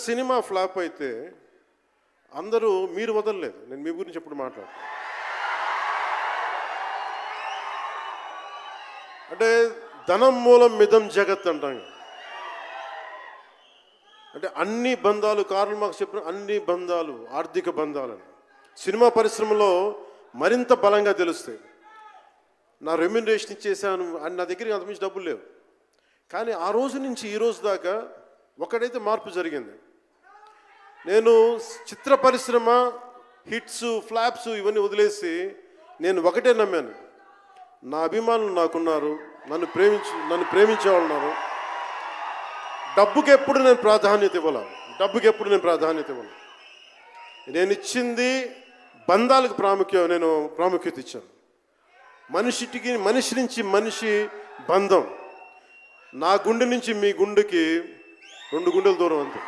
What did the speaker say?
Cinema flop అయితే అందరూ మీరు వదలలేదు. నేను మీ గురించి ఎప్పుడు మాట్లాడతాను. అంటే ధనం మూలం మిదం జగత్ అంటాం. అంటే అన్ని బంధాలు, కార్ల్ మార్క్స్ చెప్పిన అన్ని బంధాలు ఆర్థిక బంధాలని సినిమా పరిశ్రమలో మరింత బలంగా తెలుస్తాయి. నా రెమ్యునరేషన్ ఇచ్చేసాను అని నా దగ్గర అంతమించి డబ్బులు లేవు. కానీ ఆ రోజు నుంచి ఈ రోజు దాకా ఒకటైతే మార్పు జరిగింది. నేను చిత్ర పరిశ్రమ హిట్స్ ఫ్లాప్స్ ఇవన్నీ వదిలేసి నేను ఒకటే నమ్మాను, నా అభిమానులు నాకున్నారు, నన్ను ప్రేమించే వాళ్ళు ఉన్నారు. డబ్బుకి ఎప్పుడు నేను ప్రాధాన్యత ఇవ్వాలి. నేను ఇచ్చింది బంధాలకు ప్రాముఖ్యత ఇచ్చాను. మనిషి నుంచి మనిషి బంధం. నా గుండె నుంచి మీ గుండెకి 2 గుండెల దూరం అంతే.